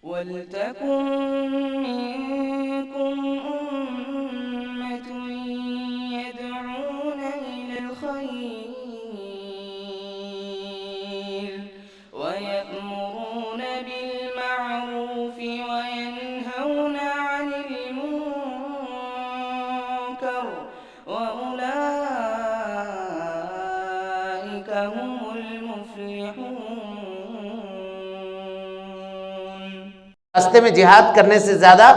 وَلْتَكُن مِّنكُمْ أُمَّةٌ يَدْعُونَ إِلَى الْخَيْرِ وَيَأْمُرُونَ بِالْمَعْرُوفِ وَيَنْهَوْنَ عَنِ الْمُنكَرِ وَأُولَٰئِكَ هُمُ الْمُفْلِحُونَ۔ راستے میں جہاد کرنے سے زیادہ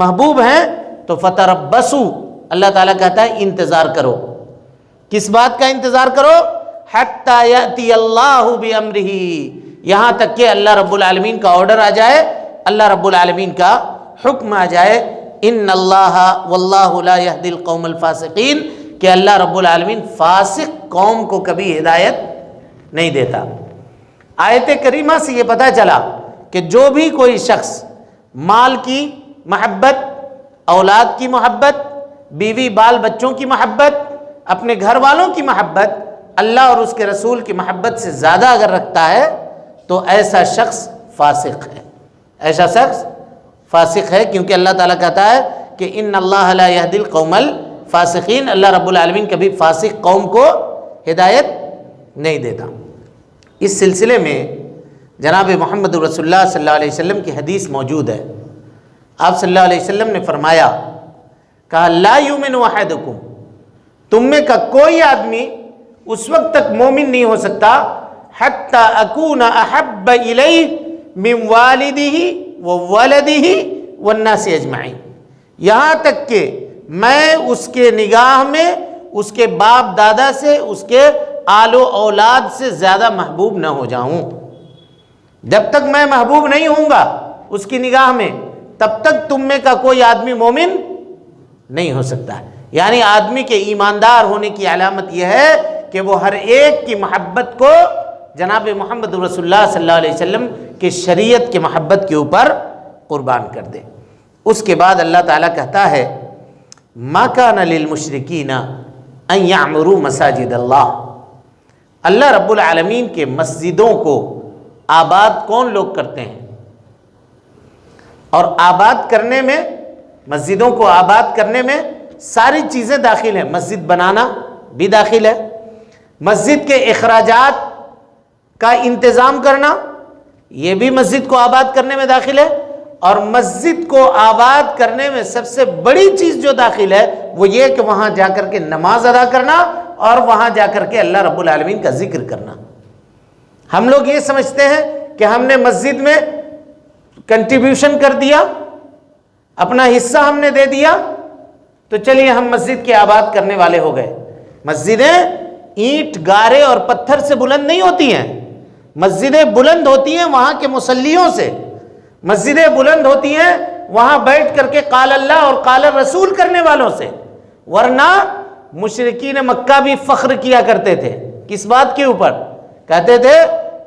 محبوب ہیں تو فتربصوا، اللہ تعالیٰ کہتا ہے انتظار کرو۔ کس بات کا انتظار کرو؟ حتی یأتی اللہ بامرہ، یہاں تک کہ اللہ رب العالمین کا آرڈر آ جائے، اللہ رب العالمین کا حکم آ جائے۔ ان اللہ واللہ لا یہدی القوم الفاسقین، کہ اللہ رب العالمین فاسق قوم کو کبھی ہدایت نہیں دیتا۔ آیت کریمہ سے یہ پتہ چلا کہ جو بھی کوئی شخص مال کی محبت، اولاد کی محبت، بیوی بال بچوں کی محبت، اپنے گھر والوں کی محبت، اللہ اور اس کے رسول کی محبت سے زیادہ اگر رکھتا ہے تو ایسا شخص فاسق ہے، ایسا شخص فاسق ہے، کیونکہ اللہ تعالیٰ کہتا ہے کہ ان اللہ لا یہدی القوم الفاسقین، اللہ رب العالمین کبھی فاسق قوم کو ہدایت نہیں دیتا۔ اس سلسلے میں جناب محمد رسول اللہ صلی اللہ علیہ وسلم کی حدیث موجود ہے۔ آپ صلی اللہ علیہ وسلم نے فرمایا، کہا لا یؤمن احدکم، تم میں کا کوئی آدمی اس وقت تک مومن نہیں ہو سکتا حتی اکون احب الیہ من والدہ وولدہ والناس اجمعین، یہاں تک کہ میں اس کے نگاہ میں اس کے باپ دادا سے، اس کے آل و اولاد سے زیادہ محبوب نہ ہو جاؤں۔ جب تک میں محبوب نہیں ہوں گا اس کی نگاہ میں، تب تک تم میں کا کوئی آدمی مومن نہیں ہو سکتا۔ یعنی آدمی کے ایماندار ہونے کی علامت یہ ہے کہ وہ ہر ایک کی محبت کو جناب محمد رسول اللہ صلی اللہ علیہ وسلم کی شریعت کی محبت کے اوپر قربان کر دے۔ اس کے بعد اللہ تعالیٰ کہتا ہے ما کان للمشرکین ان یعمروا مساجد اللہ، اللہ رب العالمین کے مسجدوں کو آباد کون لوگ کرتے ہیں؟ اور آباد کرنے میں، مسجدوں کو آباد کرنے میں ساری چیزیں داخل ہیں، مسجد بنانا بھی داخل ہے، مسجد کے اخراجات کا انتظام کرنا یہ بھی مسجد کو آباد کرنے میں داخل ہے، اور مسجد کو آباد کرنے میں سب سے بڑی چیز جو داخل ہے وہ یہ کہ وہاں جا کر کے نماز ادا کرنا اور وہاں جا کر کے اللہ رب العالمین کا ذکر کرنا۔ ہم لوگ یہ سمجھتے ہیں کہ ہم نے مسجد میں کنٹریبیوشن کر دیا، اپنا حصہ ہم نے دے دیا تو چلیے ہم مسجد کے آباد کرنے والے ہو گئے۔ مسجدیں اینٹ گارے اور پتھر سے بلند نہیں ہوتی ہیں، مسجدیں بلند ہوتی ہیں وہاں کے مصلیوں سے، مسجدیں بلند ہوتی ہیں وہاں بیٹھ کر کے قال اللہ اور قال الرسول کرنے والوں سے۔ ورنہ مشرکین مکہ بھی فخر کیا کرتے تھے، کس بات کے اوپر؟ کہتے تھے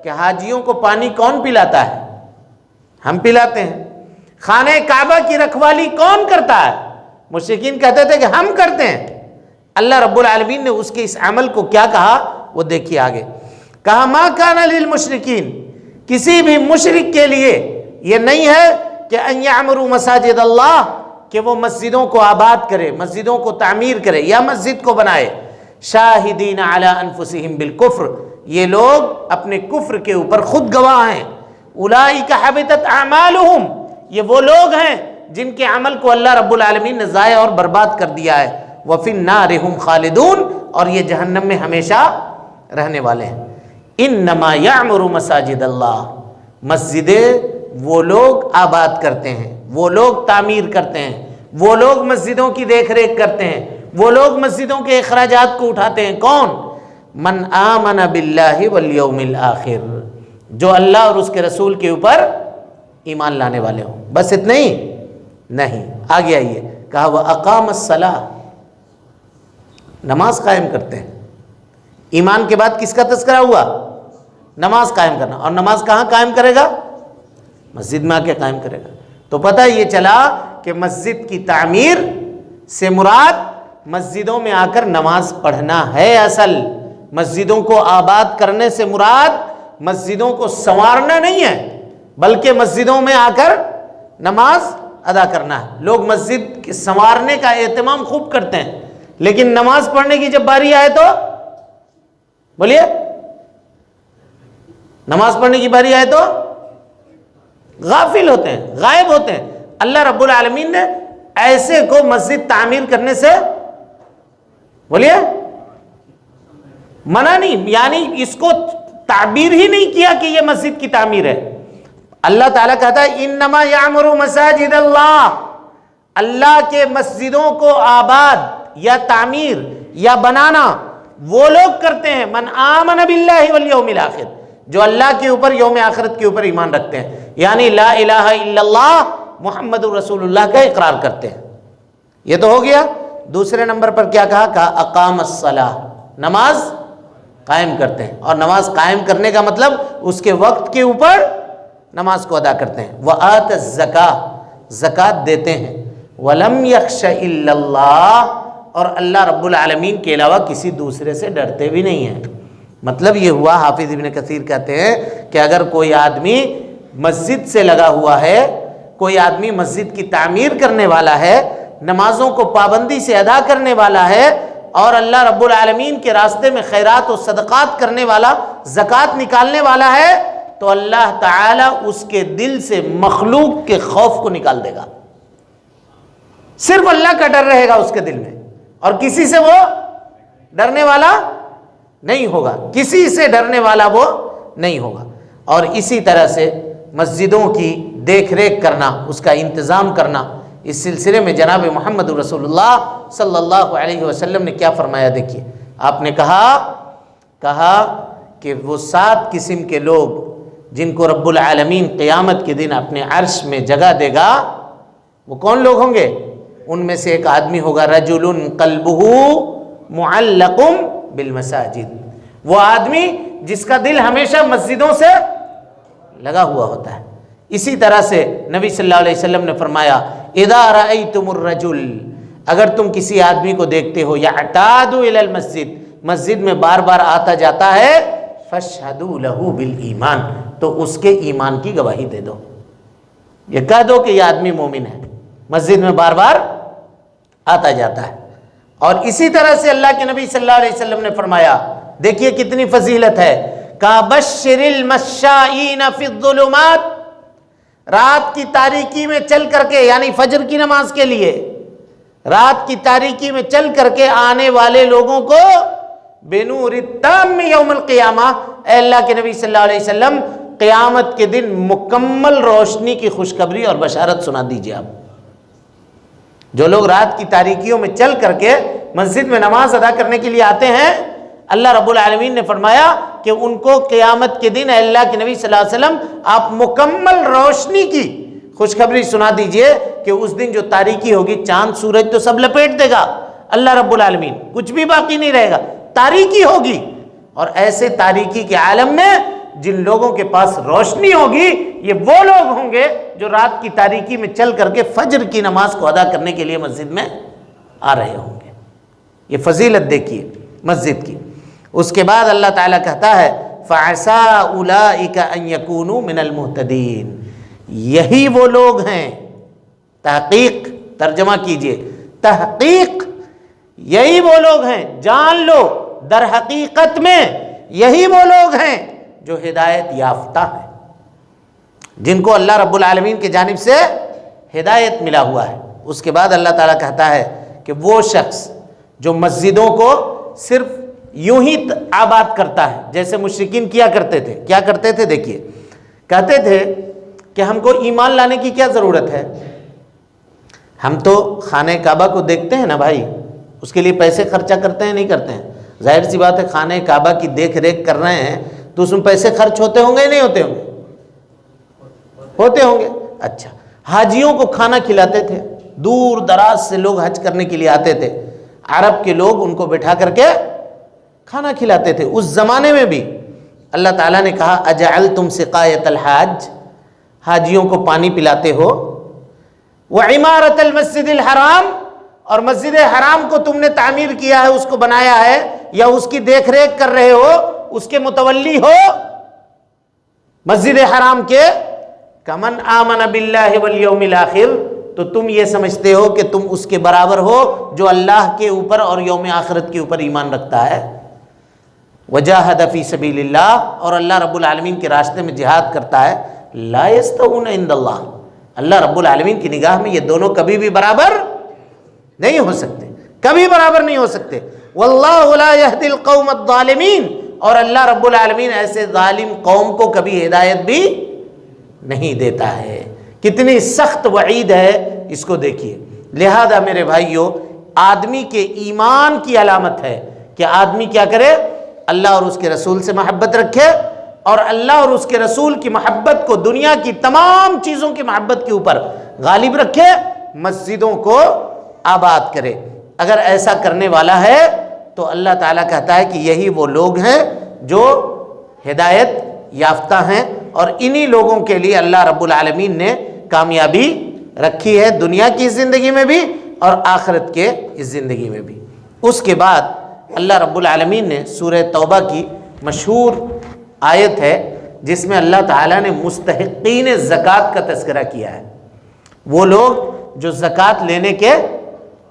کہ حاجیوں کو پانی کون پلاتا ہے؟ ہم پلاتے ہیں۔ خانہ کعبہ کی رکھوالی کون کرتا ہے؟ مشرکین کہتے تھے کہ ہم کرتے ہیں۔ اللہ رب العالمین نے اس کے اس عمل کو کیا کہا وہ دیکھیے آگے، کہا ما کان للمشرکین، کسی بھی مشرک کے لیے یہ نہیں ہے کہ ان یعمروا مساجد اللہ، کہ وہ مسجدوں کو آباد کرے، مسجدوں کو تعمیر کرے یا مسجد کو بنائے، شاہدین علی انفسہم بالکفر، یہ لوگ اپنے کفر کے اوپر خود گواہ ہیں۔ اولئک حبطت اعمالہم، یہ وہ لوگ ہیں جن کے عمل کو اللہ رب العالمین نے ضائع اور برباد کر دیا ہے۔ وفی النار ہم خالدون، اور یہ جہنم میں ہمیشہ رہنے والے ہیں۔ انما یعمر مساجد اللہ، مسجدیں وہ لوگ آباد کرتے ہیں، وہ لوگ تعمیر کرتے ہیں، وہ لوگ مسجدوں کی دیکھ ریکھ کرتے ہیں، وہ لوگ مسجدوں کے اخراجات کو اٹھاتے ہیں۔ کون؟ من آمن باللہ والیوم الآخر، جو اللہ اور اس کے رسول کے اوپر ایمان لانے والے ہوں۔ بس اتنا ہی نہیں، آگے آئیے، کہا وَأَقَامَ الصَّلَاةَ، نماز قائم کرتے ہیں۔ ایمان کے بعد کس کا تذکرہ ہوا؟ نماز قائم کرنا، اور نماز کہاں قائم کرے گا؟ مسجد میں آ کے قائم کرے گا۔ تو پتہ یہ چلا کہ مسجد کی تعمیر سے مراد مسجدوں میں آ کر نماز پڑھنا ہے۔ اصل مسجدوں کو آباد کرنے سے مراد مسجدوں کو سنوارنا نہیں ہے، بلکہ مسجدوں میں آ کر نماز ادا کرنا ہے۔ لوگ مسجد کے سنوارنے کا اہتمام خوب کرتے ہیں، لیکن نماز پڑھنے کی جب باری آئے تو بولیے، نماز پڑھنے کی باری آئے تو غافل ہوتے ہیں، غائب ہوتے ہیں۔ اللہ رب العالمین نے ایسے کو مسجد تعمیر کرنے سے بولیے منع نہیں، یعنی اس کو تعبیر ہی نہیں کیا کہ یہ مسجد کی تعمیر ہے۔ اللہ تعالیٰ کہتا ہے انما یعمر مساجد اللہ، اللہ کے مسجدوں کو آباد یا تعمیر یا بنانا وہ لوگ کرتے ہیں من آمن باللہ والیوم الآخر، جو اللہ کے اوپر یوم آخرت کے اوپر ایمان رکھتے ہیں، یعنی لا الہ الا اللہ محمد رسول اللہ کا اقرار کرتے ہیں۔ یہ تو ہو گیا۔ دوسرے نمبر پر کیا کہا اقام الصلاۃ، نماز قائم کرتے ہیں، اور نماز قائم کرنے کا مطلب اس کے وقت کے اوپر نماز کو ادا کرتے ہیں۔ وآت الزکاۃ، زکوٰۃ دیتے ہیں۔ ولم یخش الا اللہ، اور اللہ رب العالمین کے علاوہ کسی دوسرے سے ڈرتے بھی نہیں ہیں۔ مطلب یہ ہوا، حافظ ابن کثیر کہتے ہیں کہ اگر کوئی آدمی مسجد سے لگا ہوا ہے، کوئی آدمی مسجد کی تعمیر کرنے والا ہے، نمازوں کو پابندی سے ادا کرنے والا ہے، اور اللہ رب العالمین کے راستے میں خیرات و صدقات کرنے والا، زکوٰۃ نکالنے والا ہے، تو اللہ تعالیٰ اس کے دل سے مخلوق کے خوف کو نکال دے گا۔ صرف اللہ کا ڈر رہے گا اس کے دل میں، اور کسی سے وہ ڈرنے والا نہیں ہوگا، کسی سے ڈرنے والا وہ نہیں ہوگا۔ اور اسی طرح سے مسجدوں کی دیکھ ریکھ کرنا، اس کا انتظام کرنا، اس سلسلے میں جناب محمد رسول اللہ صلی اللہ علیہ وسلم نے کیا فرمایا؟ دیکھیے، آپ نے کہا کہ وہ 7 قسم کے لوگ جن کو رب العالمین قیامت کے دن اپنے عرش میں جگہ دے گا، وہ کون لوگ ہوں گے؟ ان میں سے ایک آدمی ہوگا رجل قلبہ معلق بالمساجد، وہ آدمی جس کا دل ہمیشہ مسجدوں سے لگا ہوا ہوتا ہے۔ اسی طرح سے نبی صلی اللہ علیہ وسلم نے فرمایا اذا رأیتم الرجل، اگر تم کسی آدمی کو دیکھتے ہو یعتاد الی المسجد، مسجد میں بار بار آتا جاتا ہے، فاشہدوا لہ بالایمان، تو اس کے ایمان کی گواہی دے دو، یہ کہہ دو کہ یہ آدمی مومن ہے، مسجد میں بار بار آتا جاتا ہے۔ اور اسی طرح سے اللہ کے نبی صلی اللہ علیہ وسلم نے فرمایا، دیکھیے کتنی فضیلت ہے، کابشر المشائین فی الظلمات، رات کی تاریکی میں چل کر کے، یعنی فجر کی نماز کے لیے رات کی تاریکی میں چل کر کے آنے والے لوگوں کو بنور التام یوم القیامہ، اے اللہ کے نبی صلی اللہ علیہ وسلم قیامت کے دن مکمل روشنی کی خوشخبری اور بشارت سنا دیجیے۔ آپ جو لوگ رات کی تاریکیوں میں چل کر کے مسجد میں نماز ادا کرنے کے لیے آتے ہیں، اللہ رب العالمین نے فرمایا کہ ان کو قیامت کے دن اللہ کے نبی صلی اللہ علیہ وسلم آپ مکمل روشنی کی خوشخبری سنا دیجئے کہ اس دن جو تاریکی ہوگی، چاند سورج تو سب لپیٹ دے گا اللہ رب العالمین، کچھ بھی باقی نہیں رہے گا، تاریکی ہوگی۔ اور ایسے تاریکی کے عالم میں جن لوگوں کے پاس روشنی ہوگی، یہ وہ لوگ ہوں گے جو رات کی تاریکی میں چل کر کے فجر کی نماز کو ادا کرنے کے لیے مسجد میں آ رہے ہوں گے۔ یہ فضیلت دیکھیے مسجد کی۔ اس کے بعد اللہ تعالیٰ کہتا ہے فَعَسَىٰ أُولَٰئِكَ أَن يَكُونُوا مِنَ الْمُهْتَدِينَ، یہی وہ لوگ ہیں، تحقیق ترجمہ کیجئے، تحقیق یہی وہ لوگ ہیں، جان لو در حقیقت میں یہی وہ لوگ ہیں جو ہدایت یافتہ ہیں، جن کو اللہ رب العالمین کی جانب سے ہدایت ملا ہوا ہے۔ اس کے بعد اللہ تعالیٰ کہتا ہے کہ وہ شخص جو مسجدوں کو صرف یوں ہی آباد کرتا ہے، جیسے مشرکین کیا کرتے تھے، دیکھیے کہتے تھے کہ ہم کو ایمان لانے کی کیا ضرورت ہے، ہم تو خانہ کعبہ کو دیکھتے ہیں نا بھائی، اس کے لیے پیسے خرچہ کرتے ہیں نہیں کرتے ہیں؟ ظاہر سی بات ہے، خانہ کعبہ کی دیکھ ریکھ کر رہے ہیں تو اس میں پیسے خرچ ہوتے ہوں گے نہیں ہوتے ہوں گے؟ ہوتے ہوں گے۔ اچھا، حاجیوں کو کھانا کھلاتے تھے، دور دراز سے لوگ حج کرنے کے لیے آتے تھے، عرب کے لوگ ان کو بٹھا کر کے کھانا کھلاتے تھے۔ اس زمانے میں بھی اللہ تعالیٰ نے کہا اجعلتم سقایۃ الحاج، حاجیوں کو پانی پلاتے ہو، وعمارۃ المسجد الحرام، اور مسجد حرام کو تم نے تعمیر کیا ہے، اس کو بنایا ہے، یا اس کی دیکھ ریکھ کر رہے ہو، اس کے متولی ہو، مسجد حرام کے کمن آمن باللہ والیوم الآخر، تو تم یہ سمجھتے ہو کہ تم اس کے برابر ہو جو اللہ کے اوپر اور یوم آخرت کے اوپر ایمان رکھتا ہے. وجاہد فی سبیل اللہ، اور اللہ رب العالمین کے راستے میں جہاد کرتا ہے. لا یستوون عند اللہ، اللہ رب العالمین کی نگاہ میں یہ دونوں کبھی بھی برابر نہیں ہو سکتے، کبھی برابر نہیں ہو سکتے. واللہ لا یہدی القوم الظالمین، اور اللہ رب العالمین ایسے ظالم قوم کو کبھی ہدایت بھی نہیں دیتا ہے. کتنی سخت وعید ہے اس کو دیکھیے. لہذا میرے بھائیوں، آدمی کے ایمان کی علامت ہے کہ آدمی کیا کرے، اللہ اور اس کے رسول سے محبت رکھے، اور اللہ اور اس کے رسول کی محبت کو دنیا کی تمام چیزوں کی محبت کے اوپر غالب رکھے، مسجدوں کو آباد کرے. اگر ایسا کرنے والا ہے تو اللہ تعالیٰ کہتا ہے کہ یہی وہ لوگ ہیں جو ہدایت یافتہ ہیں، اور انہی لوگوں کے لیے اللہ رب العالمین نے کامیابی رکھی ہے، دنیا کی زندگی میں بھی اور آخرت کے اس زندگی میں بھی. اس کے بعد اللہ رب العالمین نے سورہ توبہ کی مشہور آیت ہے جس میں اللہ تعالیٰ نے مستحقین زکوٰۃ کا تذکرہ کیا ہے. وہ لوگ جو زکوٰۃ لینے کے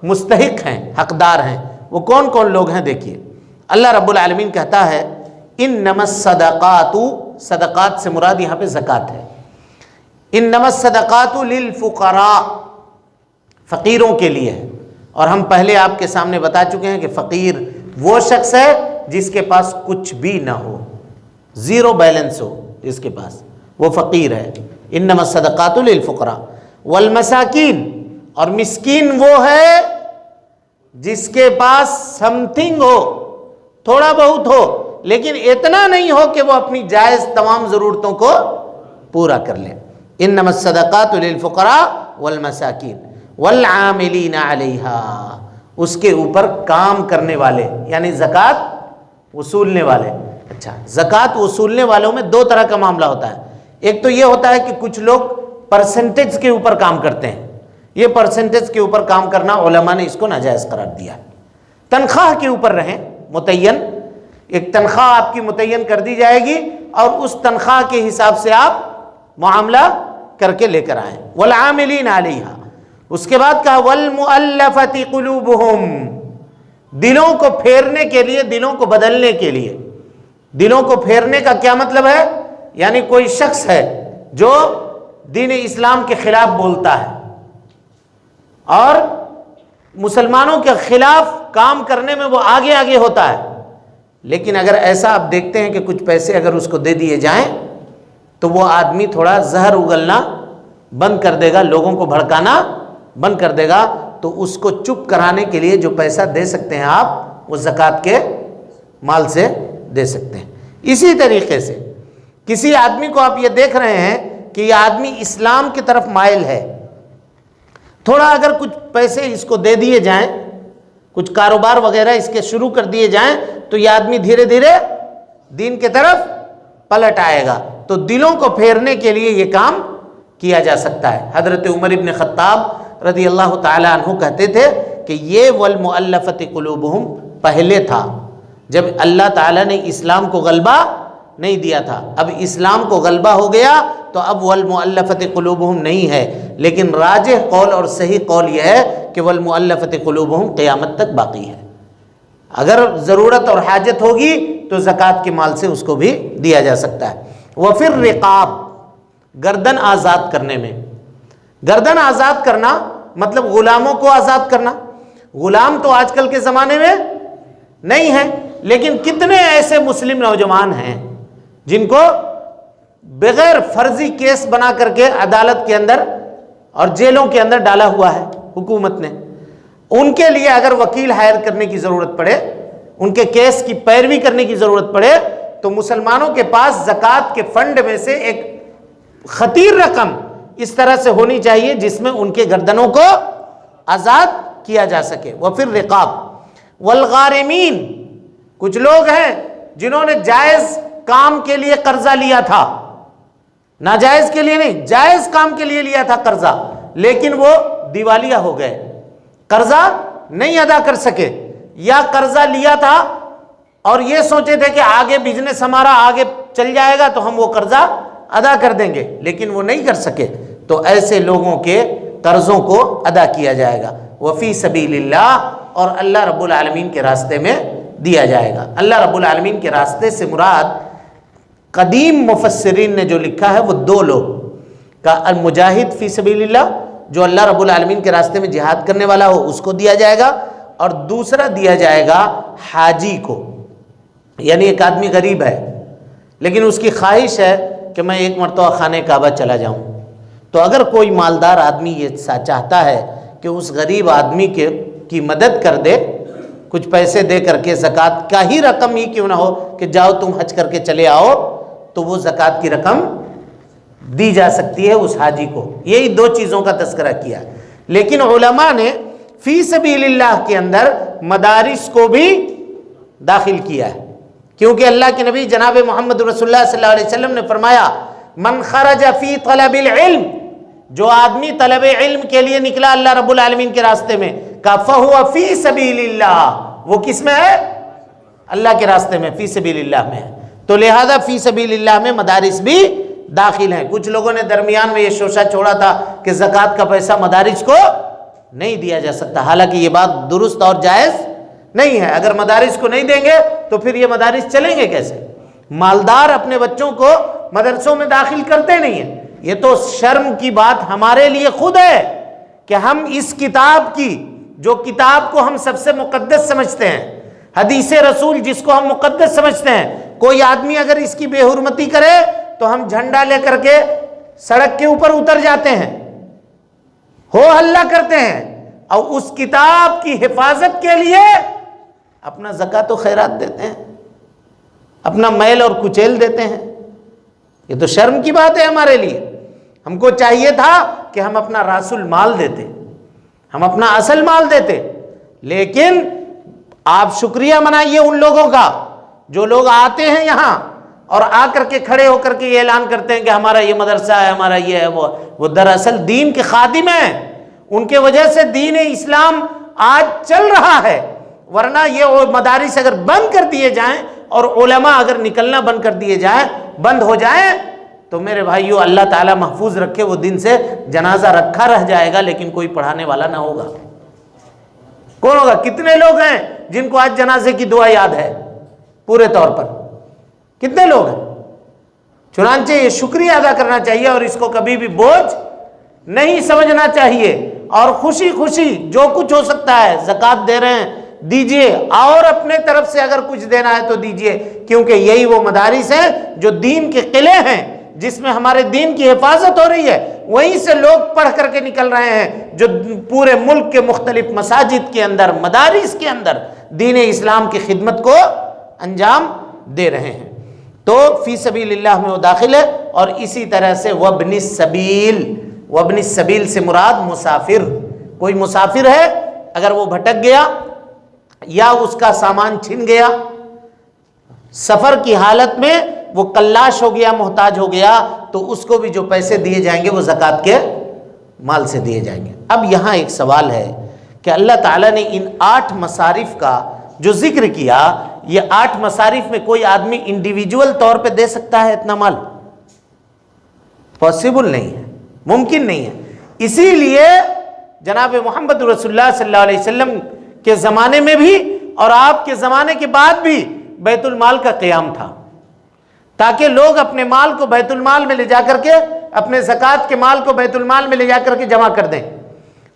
مستحق ہیں، حقدار ہیں، وہ کون کون لوگ ہیں دیکھیے. اللہ رب العالمین کہتا ہے انما الصدقات، صدقات سے مراد یہاں پہ زکوٰۃ ہے. انما الصدقات للفقراء، فقیروں کے لیے ہے. اور ہم پہلے آپ کے سامنے بتا چکے ہیں کہ فقیر وہ شخص ہے جس کے پاس کچھ بھی نہ ہو، زیرو بیلنس ہو جس کے پاس، وہ فقیر ہے. انما الصدقات للفقراء والمساکین، اور مسکین وہ ہے جس کے پاس سم تھنگ ہو، تھوڑا بہت ہو، لیکن اتنا نہیں ہو کہ وہ اپنی جائز تمام ضرورتوں کو پورا کر لے. انما الصدقات للفقراء والمساکین والعاملین علیہا، اس کے اوپر کام کرنے والے، یعنی زکوٰۃ وصولنے والے. اچھا، زکوٰۃ وصولنے والوں میں دو طرح کا معاملہ ہوتا ہے. ایک تو یہ ہوتا ہے کہ کچھ لوگ پرسنٹیج کے اوپر کام کرتے ہیں. یہ پرسنٹیج کے اوپر کام کرنا علماء نے اس کو ناجائز قرار دیا ہے. تنخواہ کے اوپر رہیں متعین، ایک تنخواہ آپ کی متعین کر دی جائے گی اور اس تنخواہ کے حساب سے آپ معاملہ کر کے لے کر آئیں. والعاملین علیہا، اس کے بعد کہا والمؤلفۃ قلوبہم، دلوں کو پھیرنے کے لیے، دلوں کو بدلنے کے لیے. دلوں کو پھیرنے کا کیا مطلب ہے؟ یعنی کوئی شخص ہے جو دین اسلام کے خلاف بولتا ہے اور مسلمانوں کے خلاف کام کرنے میں وہ آگے آگے ہوتا ہے، لیکن اگر ایسا آپ دیکھتے ہیں کہ کچھ پیسے اگر اس کو دے دیے جائیں تو وہ آدمی تھوڑا زہر اگلنا بند کر دے گا، لوگوں کو بھڑکانا بند کر دے گا. تو اس کو چپ کرانے کے لیے جو پیسہ دے سکتے ہیں آپ، وہ زکوٰۃ کے مال سے دے سکتے ہیں. اسی طریقے سے کسی آدمی کو آپ یہ دیکھ رہے ہیں کہ یہ آدمی اسلام کی طرف مائل ہے، تھوڑا اگر کچھ پیسے اس کو دے دیے جائیں، کچھ کاروبار وغیرہ اس کے شروع کر دیے جائیں، تو یہ آدمی دھیرے دھیرے دین کی طرف پلٹ آئے گا. تو دلوں کو پھیرنے کے لیے یہ کام کیا جا سکتا ہے. حضرت عمر ابن خطاب رضی اللہ تعالی عنہ کہتے تھے کہ یہ والمؤلفۃ قلوبہم پہلے تھا، جب اللہ تعالیٰ نے اسلام کو غلبہ نہیں دیا تھا. اب اسلام کو غلبہ ہو گیا تو اب والمؤلفۃ قلوبہم نہیں ہے، لیکن راجح قول اور صحیح قول یہ ہے کہ والمؤلفۃ قلوبہم قیامت تک باقی ہے. اگر ضرورت اور حاجت ہوگی تو زکوٰۃ کے مال سے اس کو بھی دیا جا سکتا ہے. وفی الرقاب، گردن آزاد کرنے میں. گردن آزاد کرنا مطلب غلاموں کو آزاد کرنا. غلام تو آج کل کے زمانے میں نہیں ہے، لیکن کتنے ایسے مسلم نوجوان ہیں جن کو بغیر فرضی کیس بنا کر کے عدالت کے اندر اور جیلوں کے اندر ڈالا ہوا ہے حکومت نے. ان کے لیے اگر وکیل ہائر کرنے کی ضرورت پڑے، ان کے کیس کی پیروی کرنے کی ضرورت پڑے، تو مسلمانوں کے پاس زکوٰۃ کے فنڈ میں سے ایک خطیر رقم اس طرح سے ہونی چاہیے جس میں ان کے گردنوں کو آزاد کیا جا سکے. وفی الرقاب والغارمین، کچھ لوگ ہیں جنہوں نے جائز کام کے لیے قرضہ لیا تھا، ناجائز کے لیے نہیں، جائز کام کے لیے لیا تھا قرضہ، لیکن وہ دیوالیہ ہو گئے، قرضہ نہیں ادا کر سکے، یا قرضہ لیا تھا اور یہ سوچے تھے کہ آگے بزنس ہمارا آگے چل جائے گا تو ہم وہ قرضہ ادا کر دیں گے، لیکن وہ نہیں کر سکے تو ایسے لوگوں کے قرضوں کو ادا کیا جائے گا۔ وفی سبیل اللہ، اور اللہ رب العالمین کے راستے میں دیا جائے گا۔ اللہ رب العالمین کے راستے سے مراد قدیم مفسرین نے جو لکھا ہے وہ دو لوگ کا، المجاہد فی سبیل اللہ، جو اللہ رب العالمین کے راستے میں جہاد کرنے والا ہو اس کو دیا جائے گا، اور دوسرا دیا جائے گا حاجی کو۔ یعنی ایک آدمی غریب ہے لیکن اس کی خواہش ہے کہ میں ایک مرتبہ خانہ کعبہ چلا جاؤں، تو اگر کوئی مالدار آدمی یہ چاہتا ہے کہ اس غریب آدمی کی مدد کر دے، کچھ پیسے دے کر کے، زکوٰۃ کا ہی رقم ہی کیوں نہ ہو کہ جاؤ تم حج کر کے چلے آؤ، تو وہ زکوٰۃ کی رقم دی جا سکتی ہے اس حاجی کو۔ یہی دو چیزوں کا تذکرہ کیا، لیکن علماء نے فی سبیل اللہ کے اندر مدارس کو بھی داخل کیا ہے، کیونکہ اللہ کے نبی جناب محمد رسول اللہ صلی اللہ علیہ وسلم نے فرمایا من خرج فی طلب العلم، جو آدمی طلب علم کے لیے نکلا اللہ رب العالمین کے راستے میں، فَهُوَ فِي سَبِيلِ اللَّهِ، وہ کس میں ہے؟ اللہ کے راستے میں، فی سبیل اللہ میں ہے۔ تو لہذا فی سبیل اللہ میں مدارس بھی داخل ہیں۔ کچھ لوگوں نے درمیان میں یہ شوشہ چھوڑا تھا کہ زکوٰۃ کا پیسہ مدارس کو نہیں دیا جا سکتا، حالانکہ یہ بات درست اور جائز نہیں ہے۔ اگر مدارس کو نہیں دیں گے تو پھر یہ مدارس چلیں گے کیسے؟ مالدار اپنے بچوں کو مدرسوں میں داخل کرتے نہیں ہیں۔ یہ تو شرم کی بات ہمارے لیے خود ہے کہ ہم اس کتاب کی، جو کتاب کو ہم سب سے مقدس سمجھتے ہیں، حدیث رسول جس کو ہم مقدس سمجھتے ہیں، کوئی آدمی اگر اس کی بے حرمتی کرے تو ہم جھنڈا لے کر کے سڑک کے اوپر اتر جاتے ہیں، ہو ہلہ کرتے ہیں، اور اس کتاب کی حفاظت کے لیے اپنا زکوٰۃ و خیرات دیتے ہیں، اپنا میل اور کچیل دیتے ہیں۔ یہ تو شرم کی بات ہے ہمارے لیے۔ ہم کو چاہیے تھا کہ ہم اپنا راس المال دیتے، ہم اپنا اصل مال دیتے، لیکن آپ شکریہ منائیے ان لوگوں کا جو لوگ آتے ہیں یہاں اور آ کر کے کھڑے ہو کر کے یہ اعلان کرتے ہیں کہ ہمارا یہ مدرسہ ہے، ہمارا یہ ہے، وہ دراصل دین کے خادم ہیں۔ ان کے وجہ سے دین اسلام آج چل رہا ہے، ورنہ یہ مدارس اگر بند کر دیے جائیں اور علماء اگر نکلنا بند کر دیے جائیں، بند ہو جائیں، تو میرے بھائیو اللہ تعالیٰ محفوظ رکھے وہ دن سے جنازہ رکھا رہ جائے گا لیکن کوئی پڑھانے والا نہ ہوگا۔ کون ہوگا؟ کتنے لوگ ہیں جن کو آج جنازے کی دعا یاد ہے پورے طور پر؟ کتنے لوگ ہیں؟ چنانچہ یہ شکریہ ادا کرنا چاہیے اور اس کو کبھی بھی بوجھ نہیں سمجھنا چاہیے، اور خوشی خوشی جو کچھ ہو سکتا ہے زکوٰۃ دے رہے ہیں دیجئے، اور اپنے طرف سے اگر کچھ دینا ہے تو دیجئے، کیونکہ یہی وہ مدارس ہیں جو دین کے قلعے ہیں، جس میں ہمارے دین کی حفاظت ہو رہی ہے۔ وہیں سے لوگ پڑھ کر کے نکل رہے ہیں جو پورے ملک کے مختلف مساجد کے اندر، مدارس کے اندر دین اسلام کی خدمت کو انجام دے رہے ہیں۔ تو فی سبیل اللہ میں وہ داخل ہے، اور اسی طرح سے وابن السبیل، وابن السبیل سے مراد مسافر۔ کوئی مسافر ہے اگر وہ بھٹک گیا یا اس کا سامان چھن گیا، سفر کی حالت میں وہ کلاش ہو گیا، محتاج ہو گیا، تو اس کو بھی جو پیسے دیے جائیں گے وہ زکوٰۃ کے مال سے دیے جائیں گے۔ اب یہاں ایک سوال ہے کہ اللہ تعالیٰ نے ان 8 مصارف کا جو ذکر کیا، یہ 8 مصارف میں کوئی آدمی انڈیویجول طور پہ دے سکتا ہے اتنا مال؟ پاسبل نہیں ہے، ممکن نہیں ہے۔ اسی لیے جناب محمد رسول اللہ صلی اللہ علیہ وسلم کے زمانے میں بھی اور آپ کے زمانے کے بعد بھی بیت المال کا قیام تھا، تاکہ لوگ اپنے مال کو بیت المال میں لے جا کر کے، اپنے زکوٰۃ کے مال کو بیت المال میں لے جا کر کے جمع کر دیں،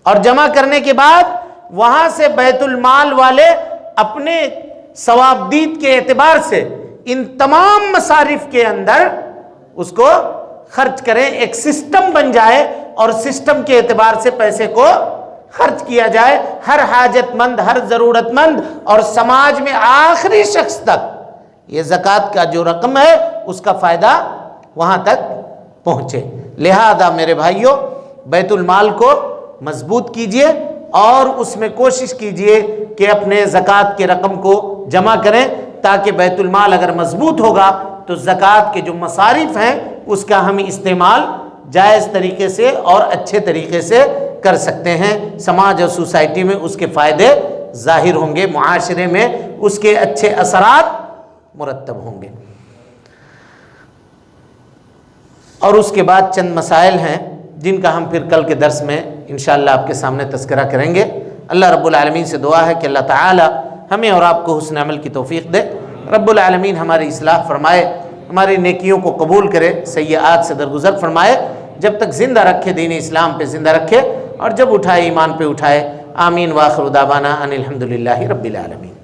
اور جمع کرنے کے بعد وہاں سے بیت المال والے اپنے ثوابدید کے اعتبار سے ان تمام مصارف کے اندر اس کو خرچ کریں، ایک سسٹم بن جائے اور سسٹم کے اعتبار سے پیسے کو خرچ کیا جائے، ہر حاجت مند، ہر ضرورت مند اور سماج میں آخری شخص تک یہ زکوٰۃ کا جو رقم ہے اس کا فائدہ وہاں تک پہنچے۔ لہذا میرے بھائیوں، بیت المال کو مضبوط کیجئے اور اس میں کوشش کیجئے کہ اپنے زکوٰۃ کے رقم کو جمع کریں، تاکہ بیت المال اگر مضبوط ہوگا تو زکوٰۃ کے جو مصارف ہیں اس کا ہم استعمال جائز طریقے سے اور اچھے طریقے سے کر سکتے ہیں۔ سماج اور سوسائٹی میں اس کے فائدے ظاہر ہوں گے، معاشرے میں اس کے اچھے اثرات مرتب ہوں گے۔ اور اس کے بعد چند مسائل ہیں جن کا ہم پھر کل کے درس میں انشاءاللہ آپ کے سامنے تذکرہ کریں گے۔ اللہ رب العالمین سے دعا ہے کہ اللہ تعالی ہمیں اور آپ کو حسن عمل کی توفیق دے۔ رب العالمین ہماری اصلاح فرمائے، ہماری نیکیوں کو قبول کرے، سیئات سے درگزر فرمائے، جب تک زندہ رکھے، دین اسلام پہ زندہ رکھے، اور جب اٹھائے ایمان پہ اٹھائے۔ آمین۔ وآخر دعوانا ان الحمدللہ رب العالمین۔